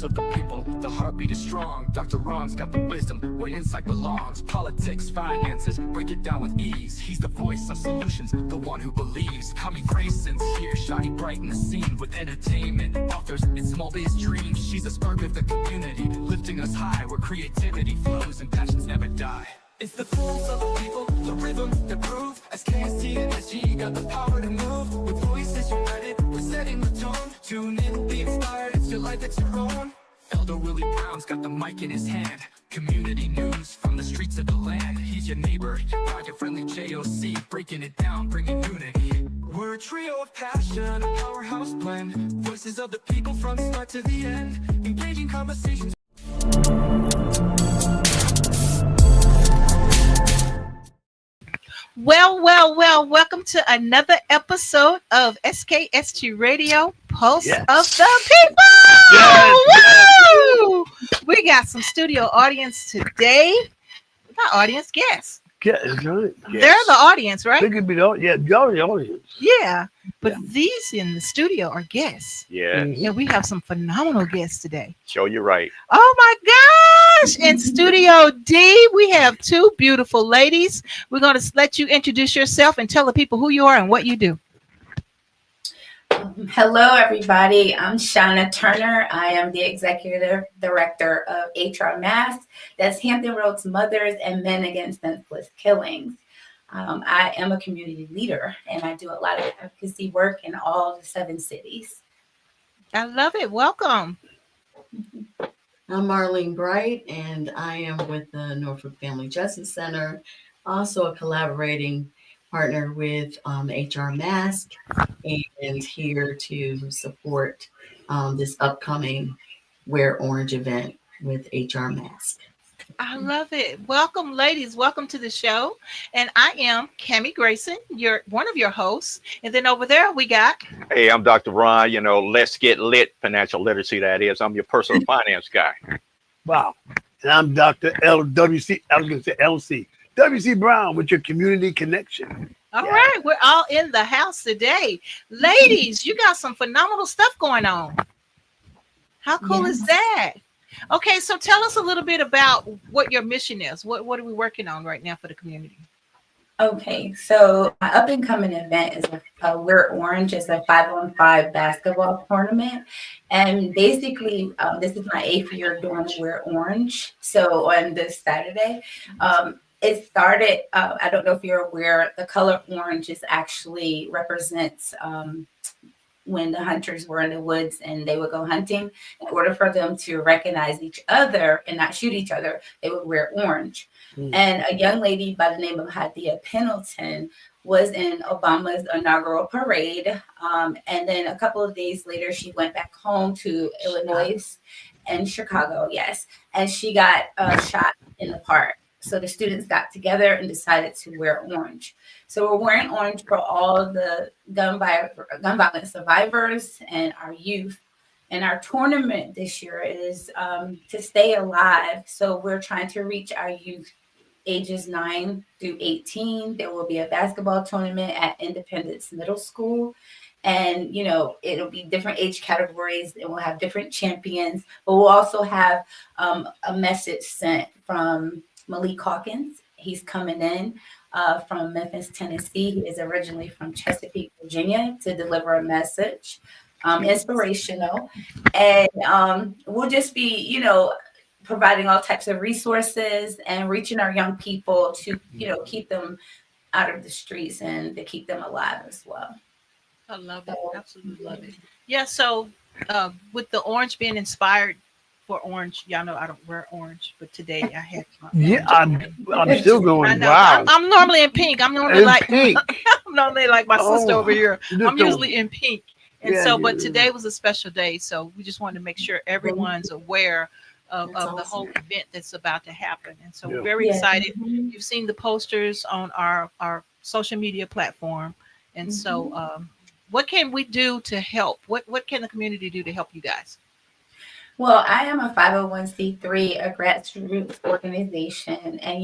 of the people, the heartbeat is strong. Dr. Ron's got the wisdom where insight belongs. Politics, finances, break it down with ease. He's the voice of solutions, the one who believes. Kami Grayson's here, shining bright in the scene with entertainment, authors, and small biz dreams. She's a spark of the community, lifting us high where creativity flows and passions never die. It's the pulse of the people, the rhythm, the groove. SKST and SG got the power to move. With voices united, we're setting the tone. Tune in, be inspired, it's your life, it's your own. Elder Willie Brown's got the mic in his hand. Community news from the streets of the land. He's your neighbor, pocket-friendly JOC, breaking it down, bringing unity. We're a trio of passion, a powerhouse blend. Voices of the people from start to the end. Engaging conversations. Well, welcome to another episode of SKST Radio, Pulse of the People. Woo! We got some studio audience today. Not audience, guests. Yeah, that's right. They're the audience, right? They could be the audience. Yeah, but these in the studio are guests. Yeah. And we have some phenomenal guests today. Show you right. Oh my gosh! In Studio D, we have two beautiful ladies. We're going to let you introduce yourself and tell the people who you are and what you do. Hello, everybody. I'm Shauna Turner. I am the Executive Director of HR Mass. That's Hampton Roads Mothers and Men Against Senseless Killings. I am a community leader, and I do a lot of advocacy work in all the 7 cities. I love it. Welcome. I'm Marlene Bright, and I am with the Norfolk Family Justice Center, also a collaborating partner with HR Mask, and here to support this upcoming Wear Orange event with HR Mask. I love it. Welcome, ladies. Welcome to the show. And I am Kami Grayson, one of your hosts. And then over there we got... Hey, I'm Dr. Ron. Let's get lit. Financial literacy, that is. I'm your personal finance guy. Wow. And I'm Dr. LWC. I was going to say LC. WC Brown with your community connection. All right. We're all in the house today. Ladies, you got some phenomenal stuff going on. How cool is that? Okay, so tell us a little bit about what your mission is. What are we working on right now for the community? Okay, so my up-and-coming event is Wear Orange. It's a 5-on-5 basketball tournament. And basically, this is my 8th year doing Wear Orange. So on this Saturday, it started, I don't know if you're aware, the color orange actually represents when the hunters were in the woods and they would go hunting. In order for them to recognize each other and not shoot each other, they would wear orange. And a young lady by the name of Hadia Pendleton was in Obama's inaugural parade. And then a couple of days later, she went back home to Illinois and Chicago, yes. And she got shot in the park. So the students got together and decided to wear orange. So we're wearing orange for all the gun violence survivors and our youth. And our tournament this year is to stay alive. So we're trying to reach our youth ages 9 through 18. There will be a basketball tournament at Independence Middle School. And, it'll be different age categories and we'll have different champions. But we'll also have a message sent from Malik Hawkins. He's coming in from Memphis, Tennessee. He is originally from Chesapeake, Virginia, to deliver a message, inspirational. And we'll just be, providing all types of resources and reaching our young people to, keep them out of the streets and to keep them alive as well. I love it. Absolutely love it. Yeah. So with the orange being inspired for orange, y'all know I don't wear orange, but today I had I'm still going. Wow. I'm normally in pink. I'm normally like pink. I'm normally like my sister over here. I'm usually in pink. And but today was a special day. So we just wanted to make sure everyone's aware of the whole event that's about to happen. And so we're very excited. You've seen the posters on our social media platform. And so what can we do to help? What can the community do to help you guys? Well, I am a 501c3, a grassroots organization, and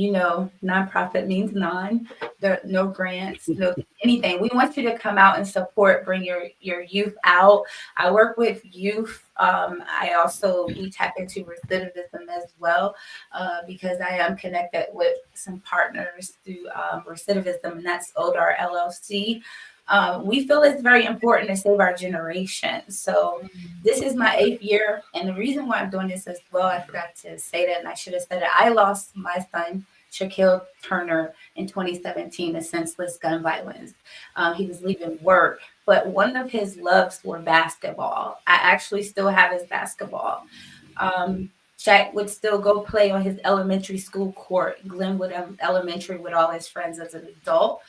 nonprofit means non. There no grants, no anything. We want you to come out and support, bring your youth out. I work with youth. I also we tap into recidivism as well, because I am connected with some partners through recidivism, and that's ODAR LLC. We feel it's very important to save our generation. So this is my 8th year, and the reason why I'm doing this as well, I forgot to say that, and I should have said it. I lost my son, Shaquille Turner, in 2017 to senseless gun violence. He was leaving work, but one of his loves were basketball. I actually still have his basketball. Shaq would still go play on his elementary school court, Glenwood Elementary, with all his friends as an adult.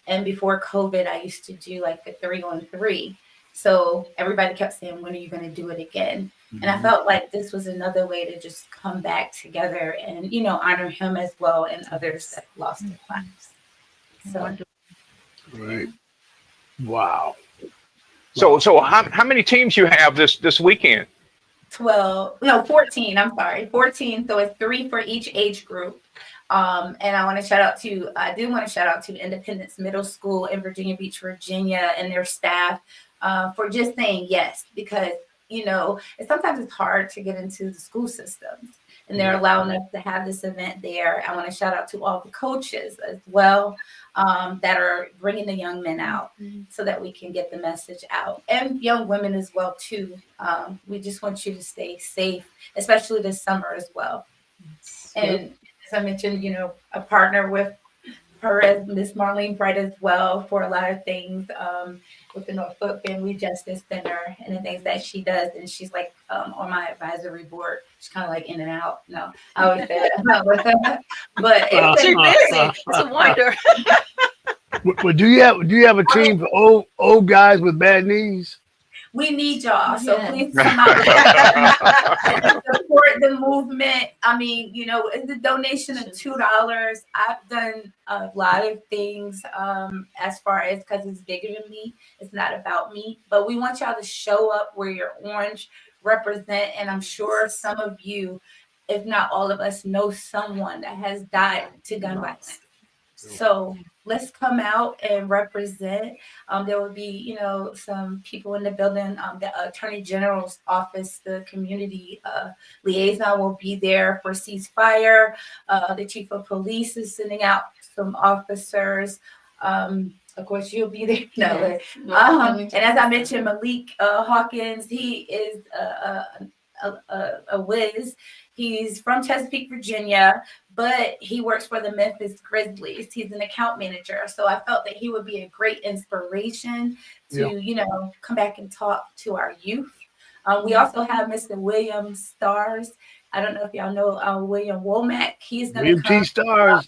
And before COVID, I used to do like the 3-on-3. So everybody kept saying, when are you going to do it again? And I felt like this was another way to just come back together and, honor him as well and others that lost their lives. So, Right. Wow. So how many teams you have this weekend? 14, I'm sorry, 14. So it's 3 for each age group. And I do want to shout out to Independence Middle School in Virginia Beach, Virginia, and their staff for just saying yes, because, sometimes it's hard to get into the school systems, and they're allowing us to have this event there. I want to shout out to all the coaches as well that are bringing the young men out so that we can get the message out, and young women as well, too. We just want you to stay safe, especially this summer as well. And as I mentioned, a partner with her as Miss Marlene Bright as well for a lot of things with the Norfolk Family Justice Center and the things that she does. And she's like on my advisory board. She's kind of like in and out. No, I always say that. But She's busy. It's a wonder. Well, do you have a team for old guys with bad knees? we need y'all. So Yes. please come out and support the movement. I mean, it's a donation of $2. I've done a lot of things as far as, because it's bigger than me. It's not about me. But we want y'all to show up where you're orange, represent. And I'm sure some of you, if not all of us, know someone that has died to gun violence. So let's come out and represent. There will be, some people in the building. The Attorney General's office, the community liaison will be there for ceasefire. The chief of police is sending out some officers. Of course, you'll be there. No, and as I mentioned, Malik Hawkins, he is a whiz. He's from Chesapeake, Virginia, but he works for the Memphis Grizzlies. He's an account manager. So I felt that he would be a great inspiration to, come back and talk to our youth. We also have Mr. William Stars. I don't know if y'all know William Womack. He's going to come. T. Stars.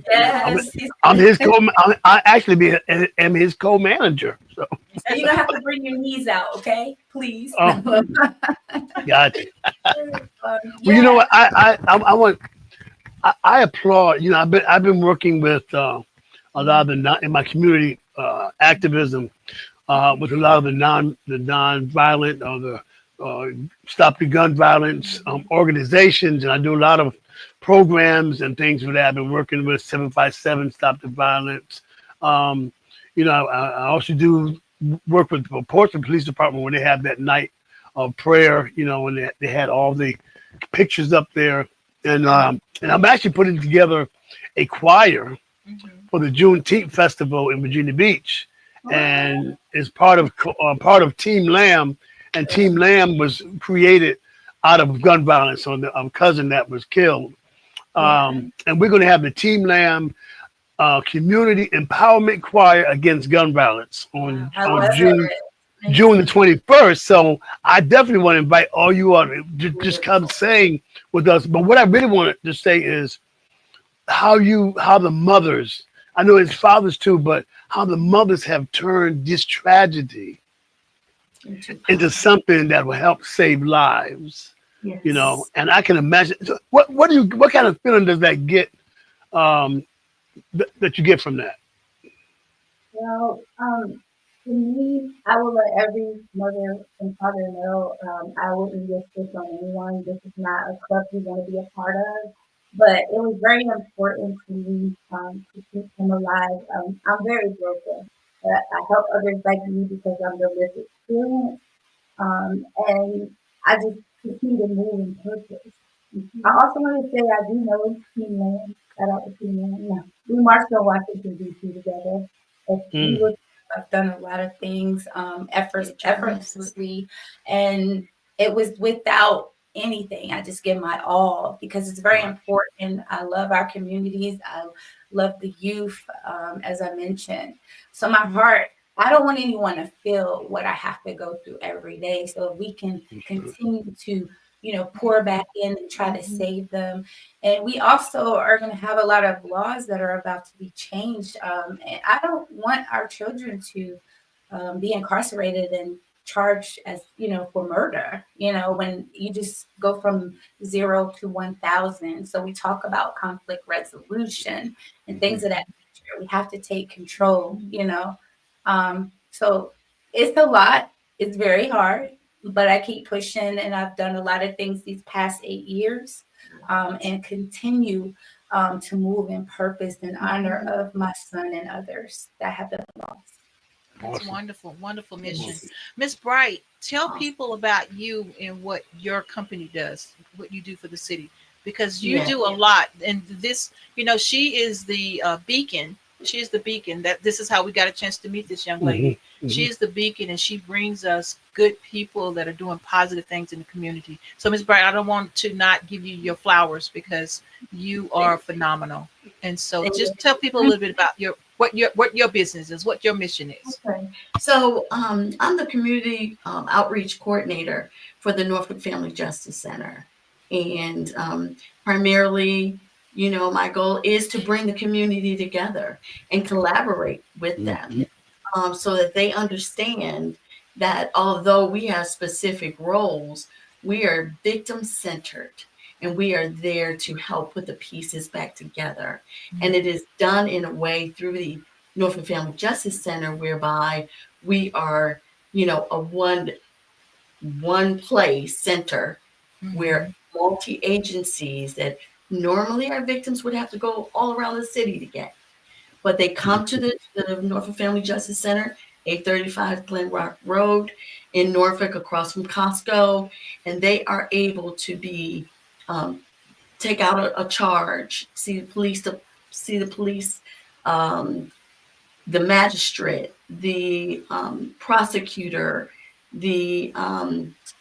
Yes, I'm his I actually am his co-manager. So you're gonna have to bring your knees out, okay? Please. Oh. Gotcha. Well, Yeah. you know what? I applaud. I've been working with a lot of in my community activism with a lot of the non-violent or the stop the gun violence organizations, and I do a lot of programs and things for that. I've been working with 757 Stop the Violence. I also do work with the Portsmouth Police Department when they have that night of prayer. When they had all the pictures up there, and I'm actually putting together a choir for the Juneteenth festival in Virginia Beach, and it's part of Team Lamb. And Team Lamb was created out of gun violence on the cousin that was killed. And we're going to have the Team Lamb Community Empowerment Choir Against Gun Violence on June the 21st. So I definitely want to invite all you all to just come sing with us. But what I really wanted to say is how the mothers, I know it's fathers too, but how the mothers have turned this tragedy into something that will help save lives. Yes. And I can imagine. So what kind of feeling does that get that you get from that? Well, To me, I will let every mother and father know I wouldn't wish this on anyone. This is not a club you want to be a part of. But it was very important to me to keep him alive. I'm very broken. I help others like me because I'm the lived experience. And I just continue to move in purpose. I also want to say I do know Teen Man. Shout out to Teen Man. Yeah. We marched on Washington D.C. together. If we Mm. were, I've done a lot of things effortlessly, and it was without anything. I just give my all because it's very Right. important. I love our communities. I love the youth, as I mentioned. So my heart, I don't want anyone to feel what I have to go through every day. So if we can continue to, pour back in and try to save them. And we also are going to have a lot of laws that are about to be changed. And I don't want our children to be incarcerated and charged as, for murder, when you just go from 0 to 1,000. So we talk about conflict resolution and things of that nature. We have to take control. So it's a lot. It's very hard, but I keep pushing, and I've done a lot of things these past 8 years, and continue to move in purpose in honor of my son and others that have been lost. That's Awesome. wonderful, wonderful mission. Yes. Miss Bright, tell Awesome. people about you and what your company does, what you do for the city, because you Yeah. do a lot. And this, she is the beacon. She is the beacon. That this is how we got a chance to meet this young Hmm. lady. She is the beacon, and she brings us good people that are doing positive things in the community. So, Miss Bright, I don't want to not give you your flowers because you are phenomenal. And so, Thank just tell people a little bit about what your business is, what your mission is. Okay. So I'm the community outreach coordinator for the Norfolk Family Justice Center. And primarily, my goal is to bring the community together and collaborate with them so that they understand that although we have specific roles, we are victim centered and we are there to help put the pieces back together. And it is done in a way through the Norfolk Family Justice Center whereby we are, a one place center where Mhm. multi agencies that normally our victims would have to go all around the city to get, but they come to the Norfolk Family Justice Center, 835 Glen Rock Road in Norfolk, across from Costco, and they are able to be take out a charge, see the police, um, the magistrate, the prosecutor, the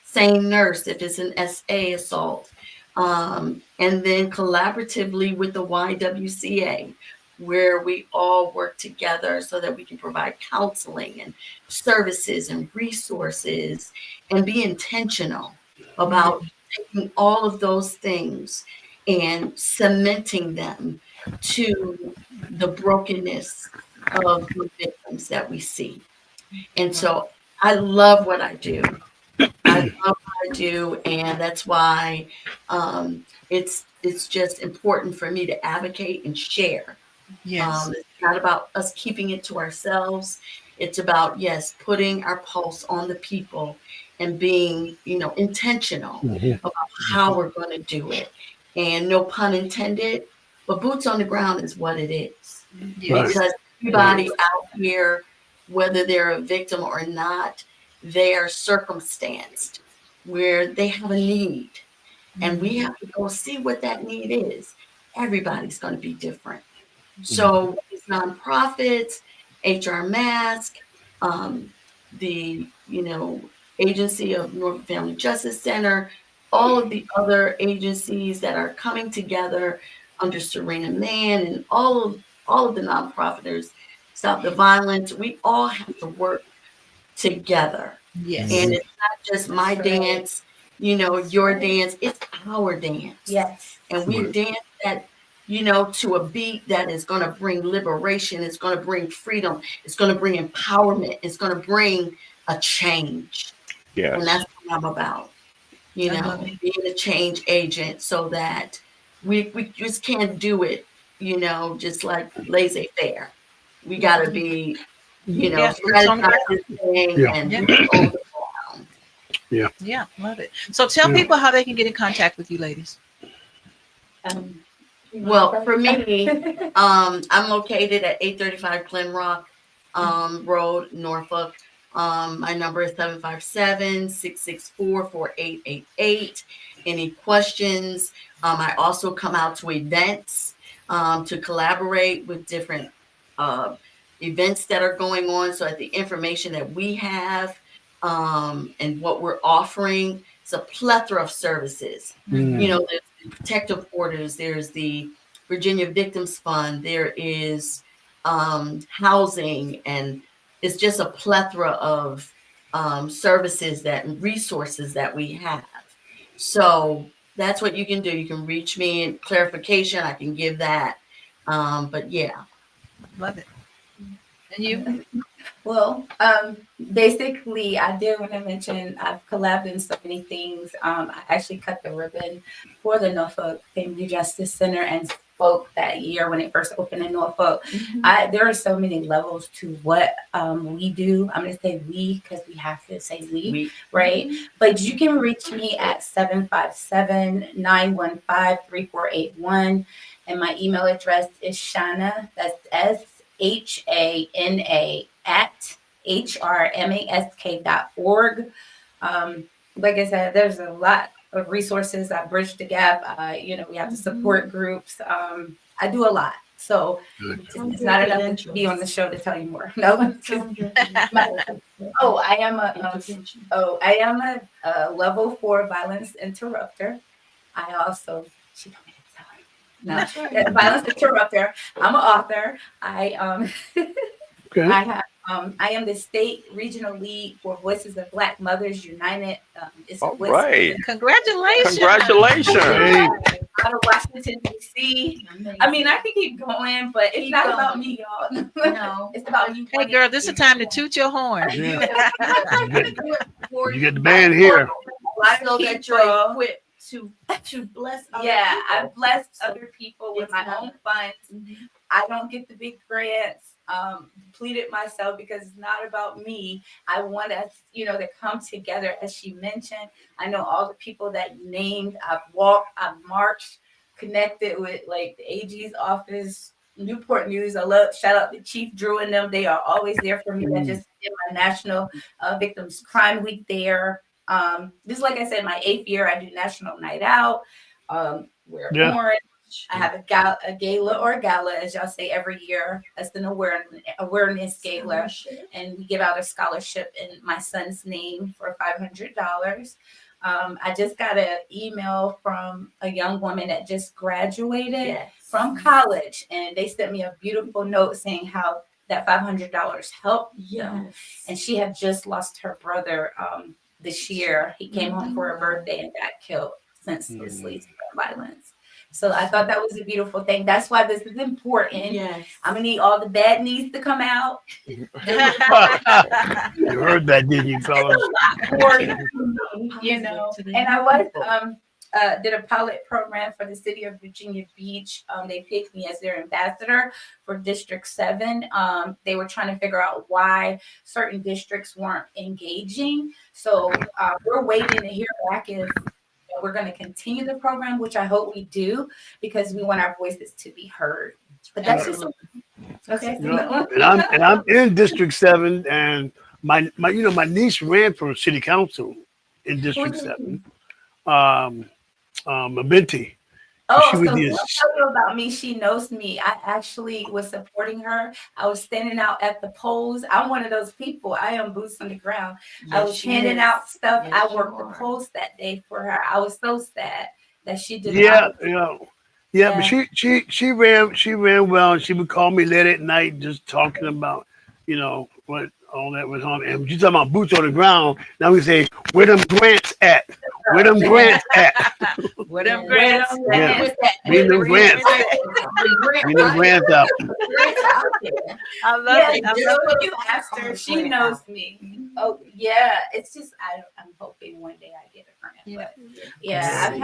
sane nurse if it's an SA assault, and then collaboratively with the YWCA, where we all work together so that we can provide counseling and services and resources and be intentional about taking all of those things and cementing them to the brokenness of the victims that we see. And so I love what I do. I love what I do, and that's why it's just important for me to advocate and share. Yes. It's not about us keeping it to ourselves. It's about, yes, putting our pulse on the people and being, intentional Hmm. about how we're going to do it. And no pun intended, but boots on the ground is what it is. Right. Yes. Because Right. everybody out here, whether they're a victim or not, they are circumstanced where they have a need. And we have to go see what that need is. Everybody's going to be different. So these nonprofits, HR Mask, the agency of Norfolk Family Justice Center, all of the other agencies that are coming together under Serena Mann, and all of the nonprofiters, Stop the Violence. We all have to work together. Yes. And it's not just my dance, your dance, it's our dance. Yes. And we Right. dance that, to a beat that is going to bring liberation, it's going to bring freedom, it's going to bring empowerment, it's going to bring a change. And Yes. that's what I'm about, I love it. being a change agent so that we just can't do it, just like laissez faire. We got to be you know, Yeah, boots on the strategize ground. this thing Yeah. and Yeah. hold the ball down. Yeah, love it. So tell Yeah. people how they can get in contact with you, ladies. Well, for me, I'm located at 835 Glenrock Road, Norfolk. My number is 757-664-4888. Any questions? I also come out to events to collaborate with different events that are going on. So at the information that we have and what we're offering, it's a plethora of services. You know, there's the protective orders, there's the Virginia Victims Fund, there is housing, and it's just a plethora of services that resources that we have. So that's what you can do. You can reach me in clarification. I can give that. But yeah. Love it. And you? Well, basically, I did want to mention I've collabed in so many things. I actually cut the ribbon for the Norfolk Family Justice Center and spoke that year when it first opened in Norfolk. There are so many levels to what we do. I'm going to say we because we have to say we, right? But you can reach me at 757-915-3481. And my email address is Shana, that's SHANA at hrmask.org. Like I said, there's a lot of resources. I bridge the gap. We have the support groups. I do a lot. So it's not enough to be on the show to tell you more. No. I am a level 4 violence interrupter. I also, she don't need to tell her. No, violence interrupter. I'm an author. Okay. I am the state regional lead for Voices of Black Mothers United. It's All Voices right. Congratulations. Congratulations. Hey. out of Washington, D.C. I mean, I can keep going, but it's not about me, y'all. No. It's about you. Hey, girl, this is the time to toot your horn. Yeah. You get the band here. So that you're equipped to bless other Yeah, people. I've blessed other people with my own funds. I don't get the big grants. Depleted myself because it's not about me. I want us, to come together. As she mentioned, I know all the people that you named. I've walked, I've marched, connected with like the AG's office, Newport News. Shout out to Chief Drew and them. They are always there for me. I just did my National Victims Crime Week there. This is, like I said, my 8th year. I do National Night Out. We're orange. I have a gala or gala, as y'all say, every year. That's an awareness gala. And we give out a scholarship in my son's name for $500. I just got an email from a young woman that just graduated from college. And they sent me a beautiful note saying how that $500 helped them. And she had just lost her brother this year. He came home for a birthday and got killed senselessly through violence. So I thought that was a beautiful thing. That's why this is important. Yes. I'm gonna need all the bad needs to come out. You heard that, didn't you, fellas? And I was did a pilot program for the city of Virginia Beach. They picked me as their ambassador for District 7. They were trying to figure out why certain districts weren't engaging. So we're waiting to hear back if we're going to continue the program, which I hope we do, because we want our voices to be heard. But that's just okay. And I'm in District 7, and my niece ran for city council in District 7. Mabinti. Oh, She so was tell the- you about me. She knows me. I actually was supporting her. I was standing out at the polls. I'm one of those people. I am boots on the ground. I was handing out stuff. I worked the polls that day for her. I was so sad that she did not. But she ran well, and she would call me late at night just talking about, what all that was on. And she's talking about boots on the ground. Now we say, where them grants at? Where them grants at? Where them grants? Yeah. Bring them grants. Bring them grants out. I love it. I love When you asked her, she knows me. Oh yeah, it's just I'm hoping one day I get a grant. Yeah. But, I've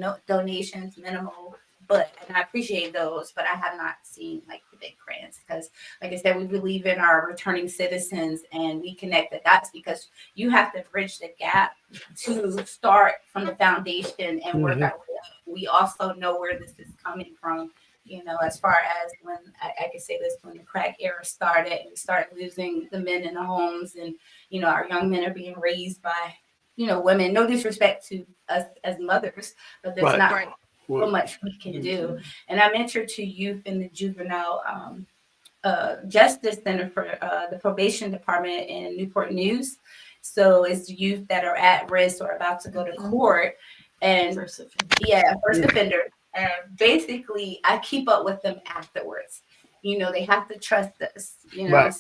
had donations, minimal And I appreciate those, but I have not seen like the big grants because, like I said, we believe in our returning citizens and we connect the dots because you have to bridge the gap to start from the foundation and work our way up. We also know where this is coming from. As far as when I can say this, when the crack era started and we started losing the men in the homes and, our young men are being raised by, women, no disrespect to us as mothers, but there's not so much we can do. And I mentored to youth in the juvenile justice center for the probation department in Newport News. So it's youth that are at risk or about to go to court. And first offender. And basically, I keep up with them afterwards. They have to trust us,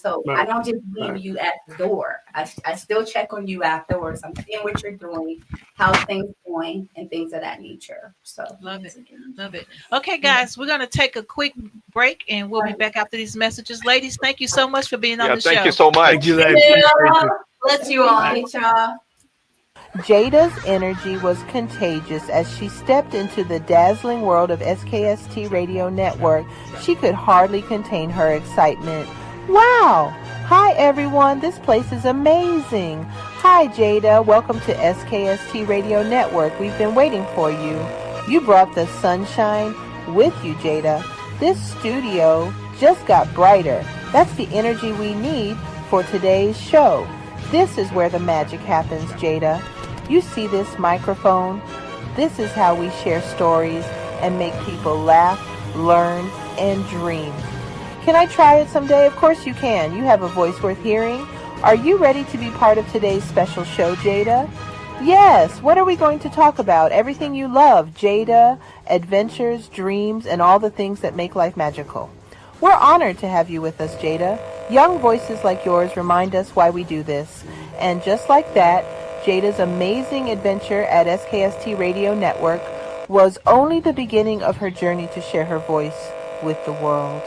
so I don't just leave you at the door. I still check on you afterwards. I'm seeing what you're doing, how things going, and things of that nature. So love it. Okay, guys, we're going to take a quick break, and we'll be back after these messages. Ladies, thank you so much for being on the show. Thank you so much. Thank you, ladies. Bless you all. Y'all. Jada's energy was contagious as she stepped into the dazzling world of SKST Radio Network. She could hardly contain her excitement. Wow! Hi everyone, this place is amazing. Hi Jada, welcome to SKST Radio Network. We've been waiting for you. You brought the sunshine with you, Jada. This studio just got brighter. That's the energy we need for today's show. This is where the magic happens, Jada. You see this microphone? This is how we share stories and make people laugh, learn, and dream. Can I try it someday? Of course you can. You have a voice worth hearing. Are you ready to be part of today's special show, Jada? Yes. What are we going to talk about? Everything you love, Jada, adventures, dreams, and all the things that make life magical. We're honored to have you with us, Jada. Young voices like yours remind us why we do this. And just like that, Jada's amazing adventure at SKST Radio Network was only the beginning of her journey to share her voice with the world.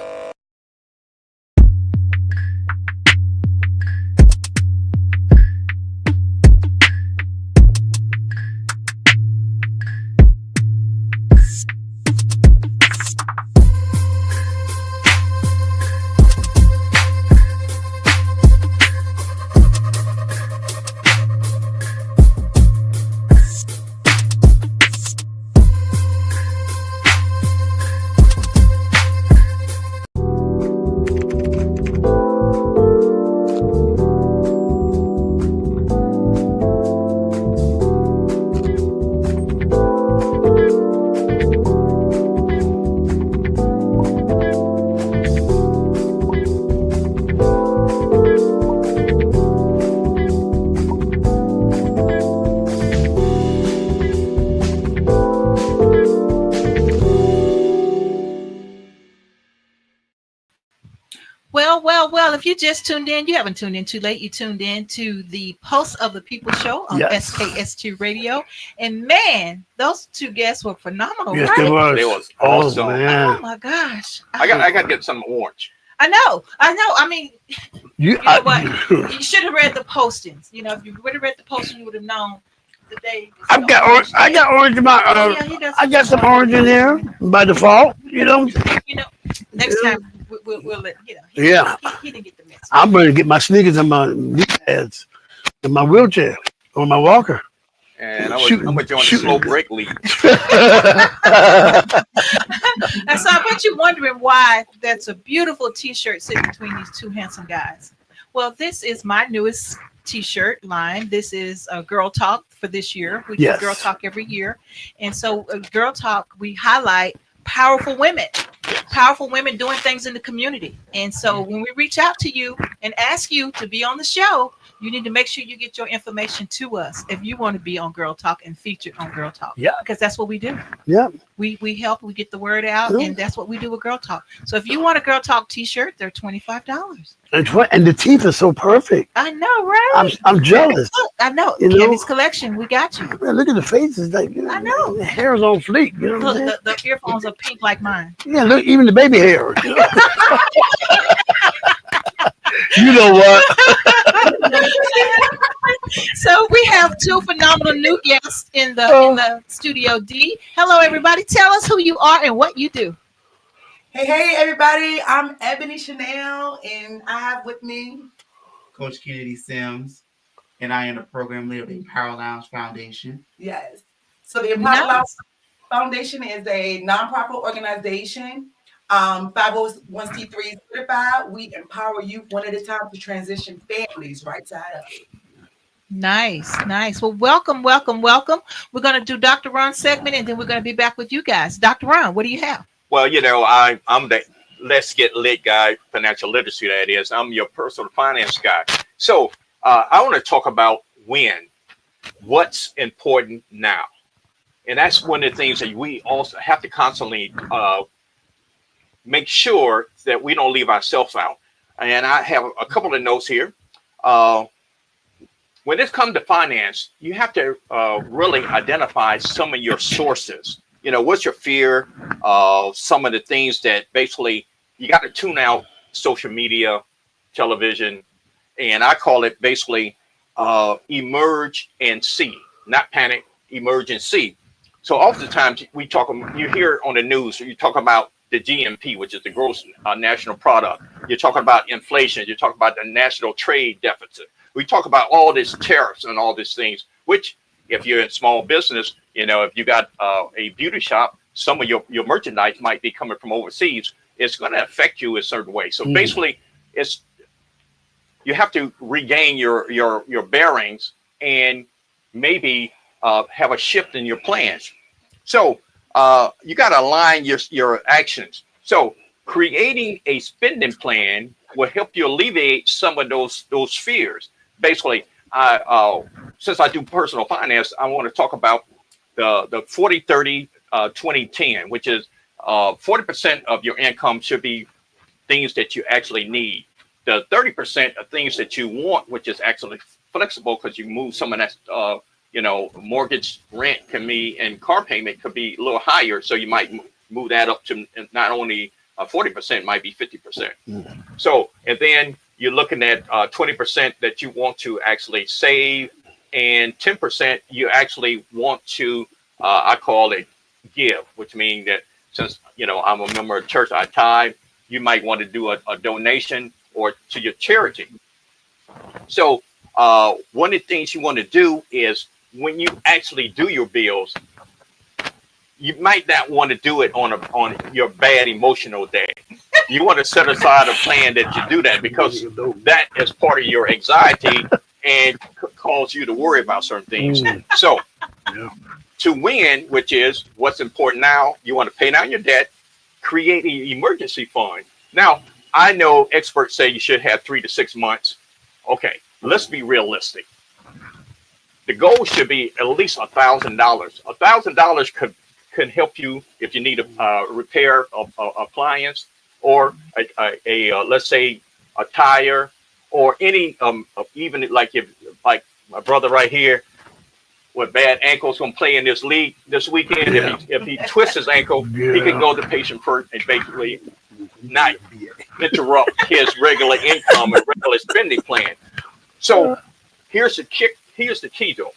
Well, if you just tuned in, you haven't tuned in too late. You tuned in to the Pulse of the People show on SKST Radio. And man, those two guests were phenomenal. Yes, right? they was awesome. Oh my gosh. I got to get some orange. I know. I mean, you know what? You should have read the postings. If you would have read the posting, you would have known the day. I got orange in my. I got some orange in there by default. Next time we'll let He didn't get the message. I'm ready to get my sneakers and my knee pads in my wheelchair or my walker. And I'm going to join the slow break league. And so I bet you're wondering why that's a beautiful T-shirt sitting between these two handsome guys. Well, this is my newest T-shirt line. This is a Girl Talk for this year. We do Girl Talk every year. And so Girl Talk, we highlight powerful women doing things in the community. And so when we reach out to you and ask you to be on the show, you need to make sure you get your information to us if you want to be on Girl Talk and featured on Girl Talk. Yeah. Because that's what we do. Yeah. We help, we get the word out, and that's what we do with Girl Talk. So if you want a Girl Talk t-shirt, they're $25. And the teeth are so perfect. I know, right? I'm jealous. Look, I know. Kenny's collection, we got you. Man, look at the faces. I know. The hair's on fleek. Look, the earphones are pink like mine. Yeah, look, even the baby hair. You know what? So we have two phenomenal new guests in the studio. D, hello everybody. Tell us who you are and what you do. Hey, everybody. I'm Ebony Chanel, and I have with me Coach Kennedy Sims, and I am the program leader of the Empower Lounge Foundation. Yes. So the Empower Lounge Foundation is a nonprofit organization, 501c3 certified. We empower youth one at a time to transition families right side up. Nice, nice. Well, welcome, welcome, welcome. We're going to do Dr. Ron's segment, and then we're going to be back with you guys. Dr. Ron, what do you have? Well, I'm the Let's Get Lit guy, financial literacy, that is. I'm your personal finance guy. So I want to talk about what's important now. And that's one of the things that we also have to constantly make sure that we don't leave ourselves out. And I have a couple of notes here. When it comes to finance, you have to really identify some of your sources. What's your fear? Some of the things that basically you got to tune out social media, television, and I call it basically emerge and see, not panic, emerge and see. So oftentimes you hear on the news, you talk about the GNP, which is the gross national product. You're talking about inflation. You're talking about the national trade deficit. We talk about all these tariffs and all these things, which if you're in small business, if you got a beauty shop, some of your merchandise might be coming from overseas. It's going to affect you a certain way. So basically, you have to regain your bearings and maybe have a shift in your plans. So you got to align your actions. So creating a spending plan will help you alleviate some of those fears. Basically, since I do personal finance, I want to talk about the 40-30-20-10, which is 40% of your income should be things that you actually need. The 30% of things that you want, which is actually flexible because you move some of that, mortgage, rent can be, and car payment could be a little higher. So you might move that up to not only 40%, might be 50%. So, and then you're looking at 20% that you want to actually save, and 10% you actually want to, I call it give, which means that since, I'm a member of church, I tithe, you might want to do a donation or to your charity. So one of the things you want to do is when you actually do your bills, you might not want to do it on your bad emotional day. You want to set aside a plan that you do that, because that is part of your anxiety and cause you to worry about certain things. So to win, which is what's important now, you want to pay down your debt, create an emergency fund. Now, I know experts say you should have 3 to 6 months. Okay, let's be realistic. The goal should be at least $1,000. $1,000 could help you if you need a repair of appliance, or let's say a tire, or any even like my brother right here with bad ankles gonna play in this league this weekend. If he twists his ankle, he can go to patient first and basically not interrupt his regular income and regular spending plan. So here's the key though.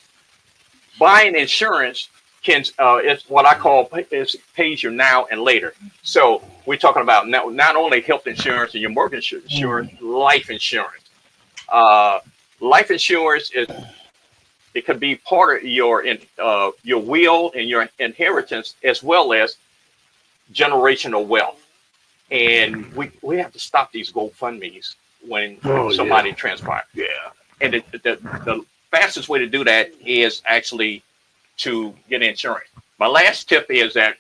Buying insurance is what I call pays you now and later. So we're talking about not only health insurance and your mortgage insurance, life insurance. Life insurance it could be part of your will and your inheritance, as well as generational wealth. And we have to stop these GoFundMes when somebody transpires. Yeah. And the fastest way to do that is actually to get insurance. My last tip is that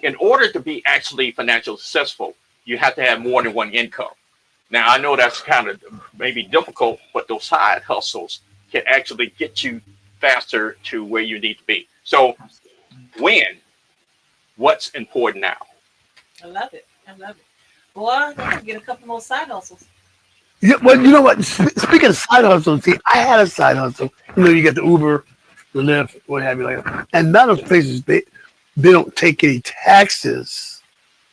in order to be actually financially successful, you have to have more than one income. Now, I know that's kind of maybe difficult, but those side hustles can actually get you faster to where you need to be. So what's important now? I love it. Boy, I can get a couple more side hustles. Yeah, well, you know what? Speaking of side hustles, see, I had a side hustle. You get the Uber, the Lyft, what have you, like that. And none of those places, they don't take any taxes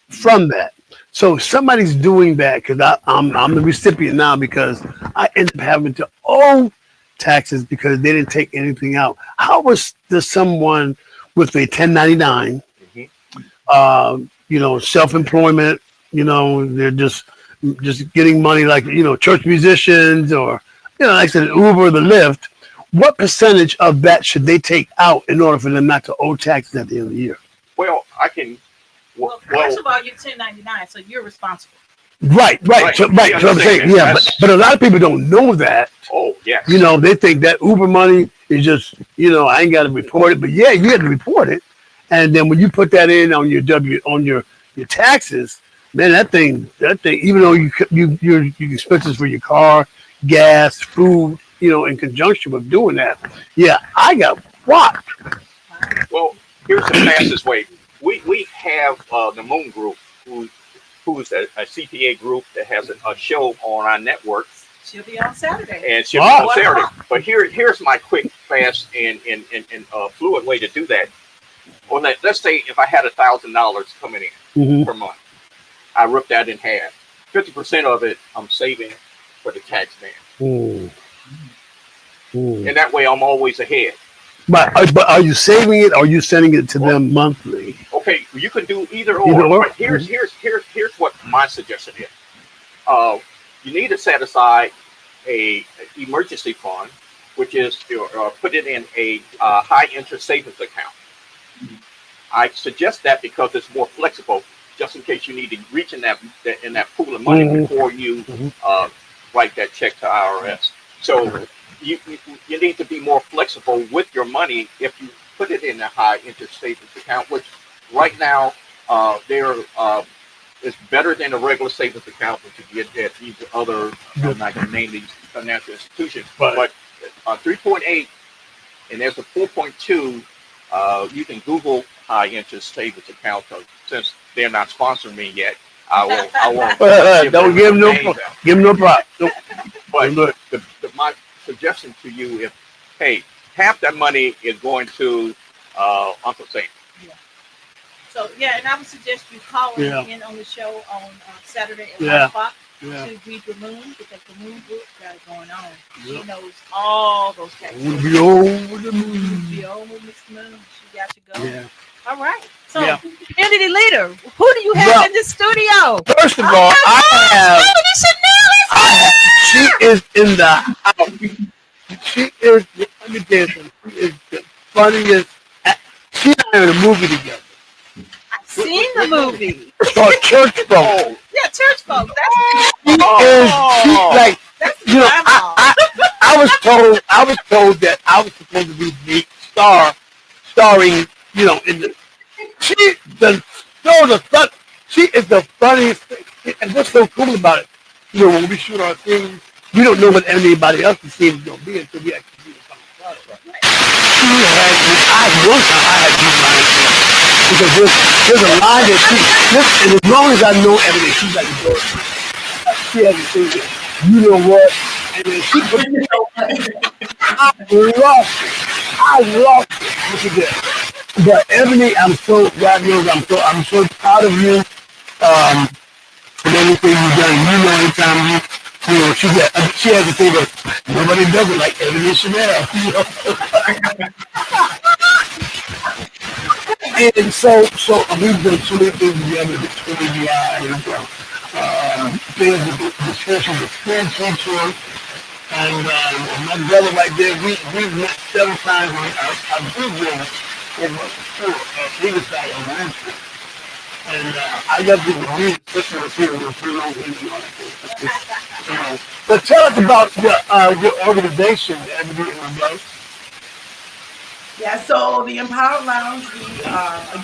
from that. So somebody's doing that because I'm the recipient now because I end up having to owe taxes because they didn't take anything out. How was does someone with a 1099, Mhm. self-employment, they're just getting money like church musicians or like I said, Uber, the Lyft. What percentage of that should they take out in order for them not to owe taxes at the end of the year? Well, I can. Well, Well, first of all, you're 1099, so you're responsible. Right. Right. So, We so I'm saying, understand yeah, that. but a lot of people don't know that. Oh, yes. They think that Uber money is just, I ain't got to report it, but yeah, you have to report it. And then when you put that in on your taxes, man, that thing, even though your expenses for your car, gas, food, in conjunction with doing that, yeah, I got whopped. Well, here's the fastest way. We have the Moon Group, who's a CPA group that has a show on our network, She'll be on Saturday. and she'll be on Saturday. But here's my quick, fast, and fluid way to do that. Well, let's say if I had $1,000 coming in per month, I rip that in half. 50% of it I'm saving for the tax man, and that way I'm always ahead. But are you saving it or are you sending it to them monthly? Okay, you can do either or. Either or? But here's what my suggestion is. You need to set aside a emergency fund, which is put it in a high interest savings account. I suggest that because it's more flexible, just in case you need to reach in that pool of money before you write that check to IRS. So you need to be more flexible with your money if you put it in a high interest savings account, which right now there is better than a regular savings account, which you get at these other, I'm not going to name these financial institutions, but 3.8 and there's a 4.2. You can Google high interest savings account, since they're not sponsoring me yet. I won't. Don't give them no prop. But my suggestion to you is, hey, half that money is going to Uncle Sam. Yeah. So yeah, and I would suggest you calling in on the show on Saturday at 1 o'clock to greet the Moon, because the Moon Group got it going on. She knows all those taxes. We'll be over the moon. We'll be over Miss Moon. She got you going. Yeah. All right. So, entity leader, who do you have in the studio? First of all, she is in the house. She is, let me tell you something, she is the funniest. She and I are in a movie together. I've seen the movie. It's called Church Folk. Yeah, Church Folk. That's I was told that I was supposed to be the starring, in the. She is the funniest thing. And what's so cool about it, when we shoot our things, we don't know what anybody else's scene is going to be until we actually do the final product. Right? I had these lines because there's a line that and as long as I know everything, she's like, she has to say, you know what? And then she put I love it. Look at this. But Ebony, I'm so proud of you. And everything you've done. Anytime she has a thing of nobody does it like Ebony Chanel. And so we've done so many things together between the eyes. Things with the discussion with French teacher. And my brother right there, we've met several times on our video in Riverside Elementary. And I love to read especially the people So tell us about your organization, Ebony and Rose. Yeah, so the Empower Lounge,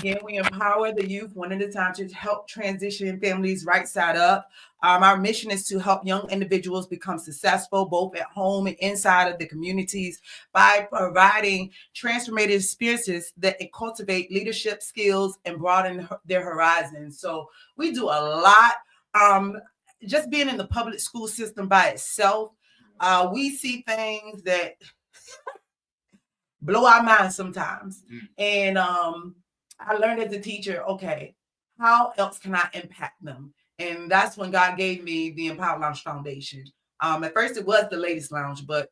we empower the youth one at a time to help transition families right side up. Our mission is to help young individuals become successful both at home and inside of the communities by providing transformative experiences that cultivate leadership skills and broaden their horizons. So we do a lot. Just being in the public school system by itself, we see things that blow our minds sometimes. And I learned as a teacher, okay, how else can I impact them? And that's when God gave me the Empower Lounge Foundation. At first it was the Ladies Lounge, but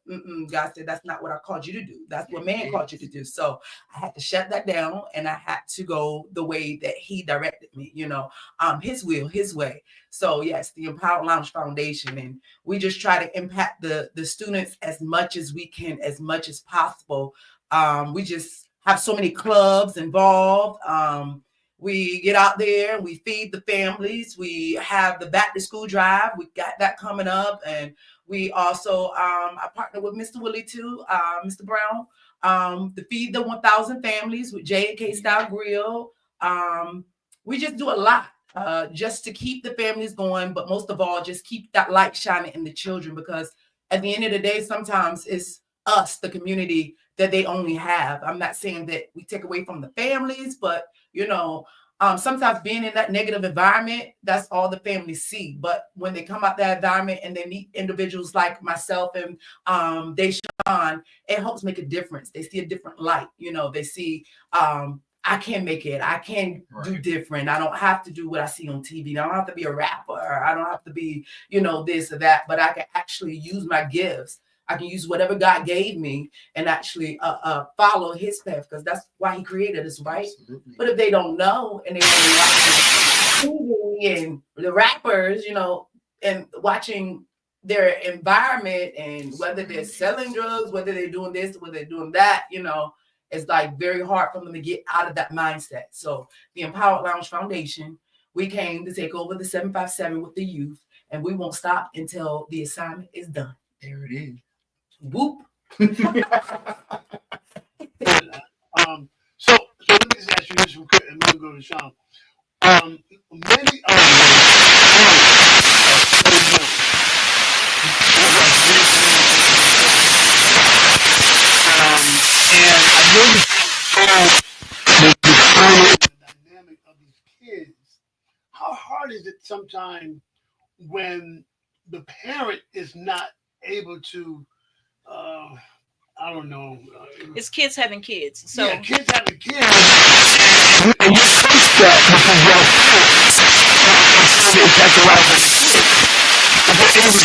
God said, that's not what I called you to do. That's what man called you to do. So I had to shut that down, and I had to go the way that he directed me, his will, his way. So yes, the Empower Lounge Foundation. And we just try to impact the students as much as we can, as much as possible. We just have so many clubs involved. We get out there and we feed the families. We have the back to school drive. We got that coming up. And we also, I partner with Mr. Willie too, Mr. Brown, to feed the 1,000 families with J&K Style Grill. We just do a lot just to keep the families going. But most of all, just keep that light shining in the children, because at the end of the day, sometimes it's us, the community, that they only have. I'm not saying that we take away from the families, but sometimes being in that negative environment, that's all the families see. But when they come out that environment and they meet individuals like myself and Deshawn, it helps make a difference. They see a different light. They see I can make it. I can do different. I don't have to do what I see on TV. I don't have to be a rapper. I don't have to be, this or that. But I can actually use my gifts. I can use whatever God gave me and actually follow his path, because that's why he created us, right? Absolutely. But if they don't know and they only watch TV and the rappers, and watching their environment, and whether they're selling drugs, whether they're doing this, whether they're doing that, it's like very hard for them to get out of that mindset. So the Empowered Lounge Foundation, we came to take over the 757 with the youth, and we won't stop until the assignment is done. There it is. Whoop. So let me just ask you this real quick, and then go to Sean. Many of and I know the dynamic of these kids. How hard is it sometimes when the parent is not able to I don't know. It's kids having kids. So yeah, kids having kids. And you coach that because your parents impact the life of the kids.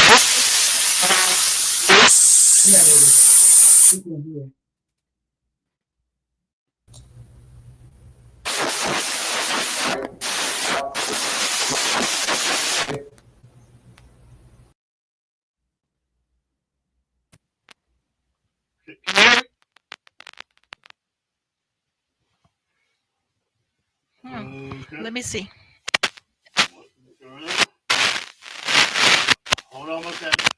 Let me see. Hold on one second.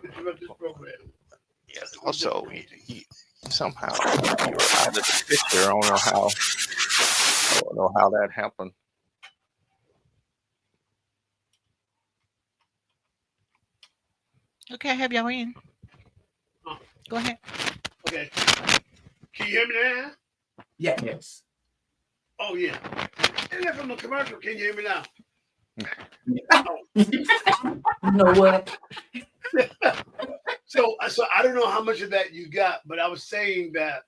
Interrupt this program. Yeah, also, somehow you were out of the picture. I don't know how that happened. Okay, I have y'all in. Go ahead. Okay. Can you hear me now? Yeah. Yes. Oh yeah. And then from the commercial, can you hear me now? You know what? So I don't know how much of that you got, but I was saying that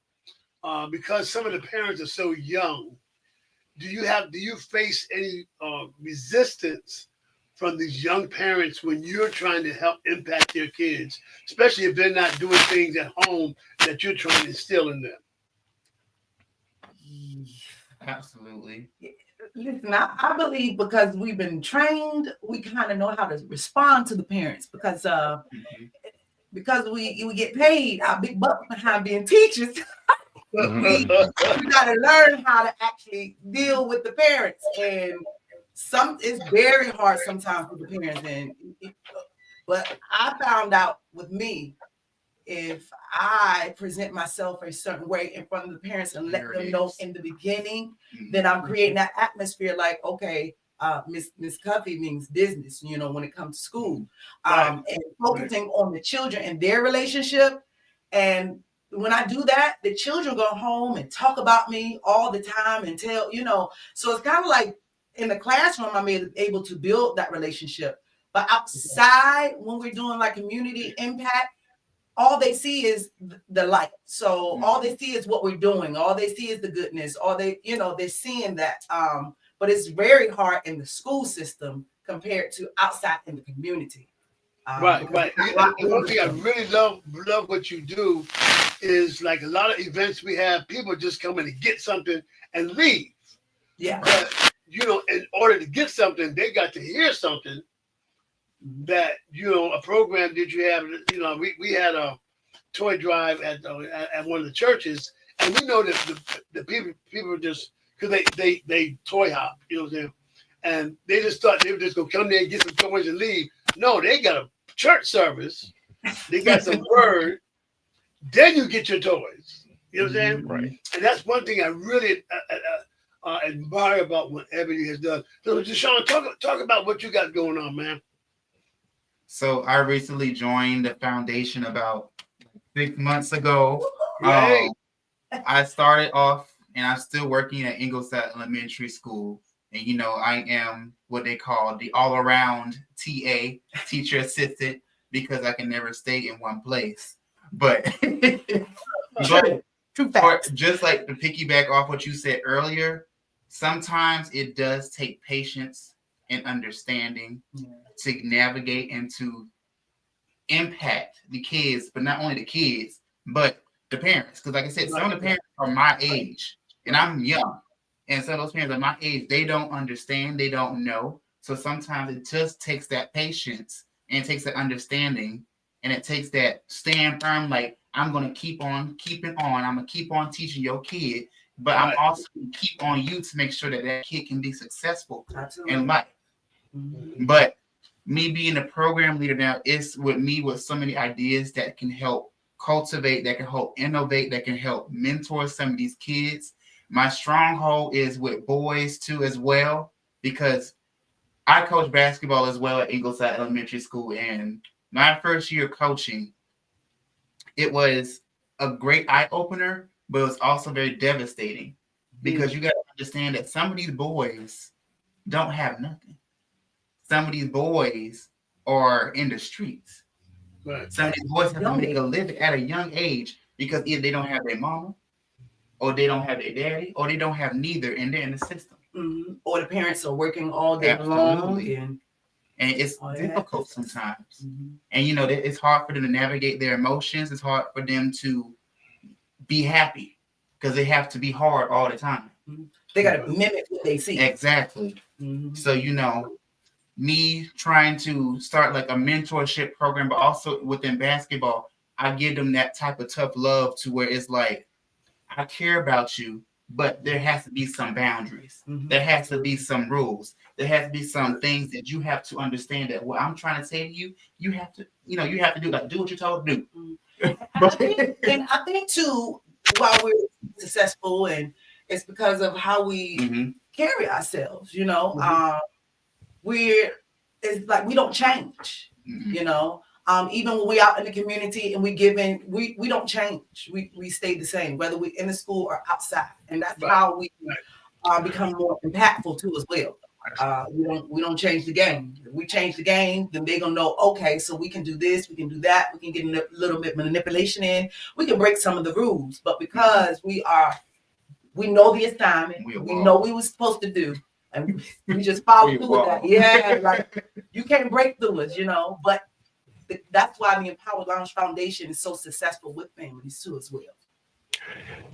because some of the parents are so young, do you face any resistance from these young parents when you're trying to help impact their kids, especially if they're not doing things at home that you're trying to instill in them? Absolutely. Listen, I believe because we've been trained, we kind of know how to respond to the parents, because we get paid our big bucks behind being teachers. we got to learn how to actually deal with the parents, and it's very hard sometimes with the parents. But I found out with me, if I present myself a certain way in front of the parents and let them know in the beginning, then I'm creating that atmosphere like, okay, Miss Cuffy means business, when it comes to school. And focusing on the children and their relationship. And when I do that, the children go home and talk about me all the time and tell, so it's kind of like in the classroom, I'm able to build that relationship. But outside, when we're doing like community impact, all they see is the light. So all they see is what we're doing. All they see is the goodness. All they, they're seeing that. But it's very hard in the school system compared to outside in the community. Right. The one thing I really love what you do is like a lot of events we have, people just come in and get something and leave. Yeah. But in order to get something, they got to hear something that a program that you have. We had a toy drive at one of the churches, and we know that the people just because they toy hop, you know what I'm saying, and they just thought they were just gonna come there and get some toys and leave. No, they got a church service, they got some word, then you get your toys. You know what I'm saying? Right. And that's one thing I really admire about what Ebony has done. So, Deshaun, talk about what you got going on, man. So I recently joined the foundation about 6 months ago. Right. I started off, and I'm still working at Ingleside Elementary School. And, I am what they call the all-around TA, teacher assistant, because I can never stay in one place. But, just like to piggyback off what you said earlier, sometimes it does take patience and understanding to navigate and to impact the kids, but not only the kids, but the parents. Because like I said, some of the parents are my age, and I'm young. And some of those parents are my age, they don't understand, they don't know. So sometimes it just takes that patience and it takes that understanding and it takes that stand firm, like I'm going to keep on keeping on. I'm going to keep on teaching your kid, but I'm also going to keep on you to make sure that that kid can be successful in life. But me being a program leader now, it's with me with so many ideas that can help cultivate, that can help innovate, that can help mentor some of these kids. My stronghold is with boys too as well, because I coach basketball as well at Ingleside Elementary School. And my first year coaching, it was a great eye opener, but it was also very devastating because you got to understand that some of these boys don't have nothing. Some of these boys are in the streets. Right. Some of these boys have to make a living at a young age because either they don't have their mama, or they don't have their daddy, or they don't have neither, and they're in the system. Or the parents are working all day long. And it's difficult sometimes. And, it's hard for them to navigate their emotions. It's hard for them to be happy because they have to be hard all the time. They got to mimic what they see. Exactly. So, me trying to start like a mentorship program, but also within basketball, I give them that type of tough love to where it's like, I care about you, but there has to be some boundaries. There has to be some rules. There has to be some things that you have to understand that what I'm trying to say to you, you have to do, like, do what you're told to do. I think too, while we're successful, and it's because of how we carry ourselves, it's like we don't change, even when we out in the community and we don't change. We stay the same, whether we're in the school or outside. And that's how we become more impactful too as well. We don't change the game. If we change the game, then they're gonna know, okay, so we can do this, we can do that, we can get a little bit manipulation in, we can break some of the rules. But because we know the assignment, we know what we were supposed to do, and we just follow through with that. Yeah, like you can't break through us, but that's why the Empowered Lounge Foundation is so successful with families too as well.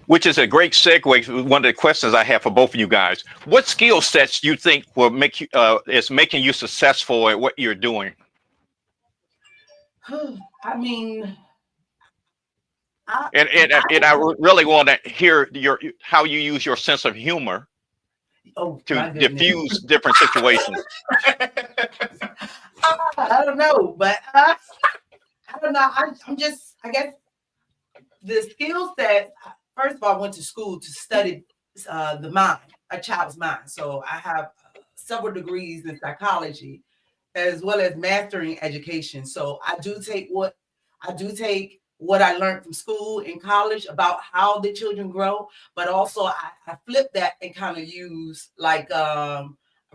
Which is a great segue. One of the questions I have for both of you guys: what skill sets you think will make you is making you successful at what you're doing? I mean, I really want to hear how you use your sense of humor to diffuse different situations. I don't know, but I don't know. I guess the skills that, first of all, I went to school to study the mind, a child's mind. So I have several degrees in psychology, as well as mastering education. So I do take what I learned from school and college about how the children grow, but also I flip that and kind of use like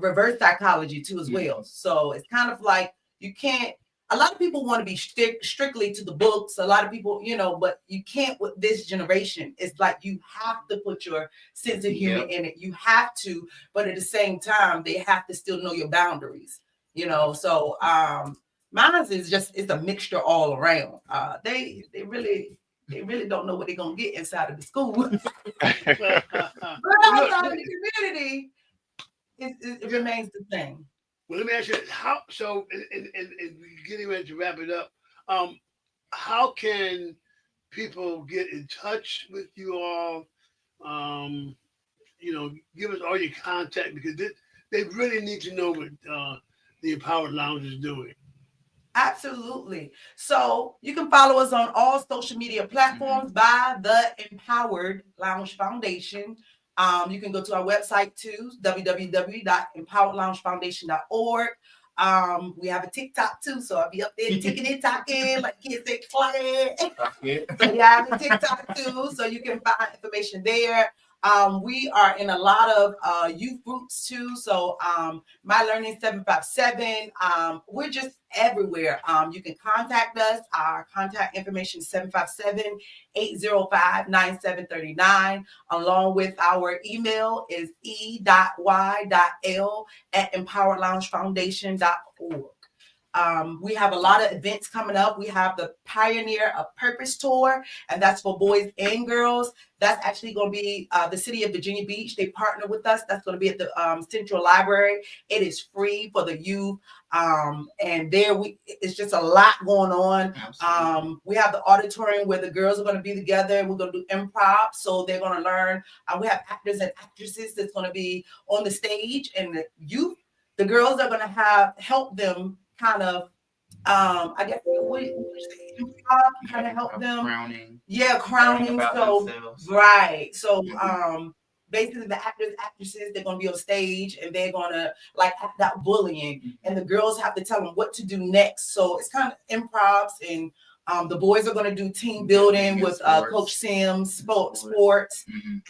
reverse psychology too as well. So it's kind of like you can't a lot of people want to be strictly to the books. A lot of people, you know, but you can't with this generation. It's like you have to put your sense of humor in it. You have to, but at the same time, they have to still know your boundaries. You know, so mine is just it's a mixture all around. They really don't know what they're gonna get inside of the school. But outside of the community, it remains the same. Well, let me ask you how. So, and getting ready to wrap it up, how can people get in touch with you all? You know, give us all your contact because they really need to know what the Empowered Lounge is doing. Absolutely. So you can follow us on all social media platforms by the Empowered Lounge Foundation. You can go to our website too, www.empoweredloungefoundation.org. We have a TikTok too, so I'll be up there ticking and talking, like kids say, clay. So yeah, I have a TikTok too, so you can find information there. We are in a lot of youth groups too. So My Learning 757. We're just everywhere. You can contact us. Our contact information is 757-805-9739. Along with our email is e.y.l@empoweredloungefoundation.org. We have a lot of events coming up. We have the Pioneer of Purpose Tour, and that's for boys and girls. That's actually going to be the city of Virginia Beach. They partner with us. That's going to be at the Central Library. It is free for the youth. And there it's just a lot going on. We have the auditorium where the girls are going to be together and we're going to do improv. So they're going to learn. We have actors and actresses that's going to be on the stage, and the youth, the girls are going to help them kind of I guess kind of help them crowning. So right. So basically the actors, actresses, they're gonna be on stage and they're gonna like act out bullying, and the girls have to tell them what to do next. So it's kind of improvs, and the boys are gonna do team building with Coach Sims, sports.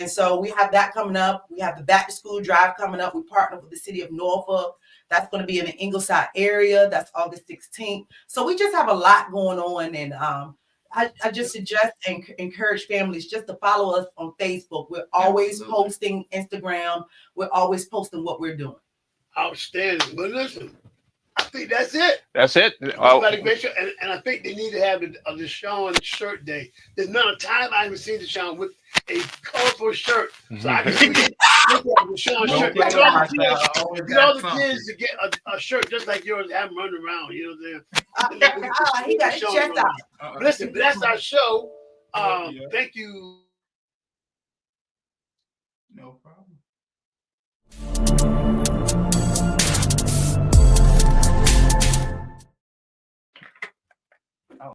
And so we have that coming up. We have the back to school drive coming up. We partner with the city of Norfolk. That's going to be in the Ingleside area. That's August 16th. So we just have a lot going on. And I just suggest and encourage families just to follow us on Facebook. We're always posting Instagram. We're always posting what we're doing. Outstanding. But listen, I think that's it. That's it. And I think they need to have the Deshaun shirt day. There's not a time I haven't seen Deshaun with a colorful shirt. So I can see Deshaun shirt. Get all the kids to get a shirt just like yours and have them run around. You know what I'm saying? He got his chest out. Listen, that's our show. Thank you. No problem.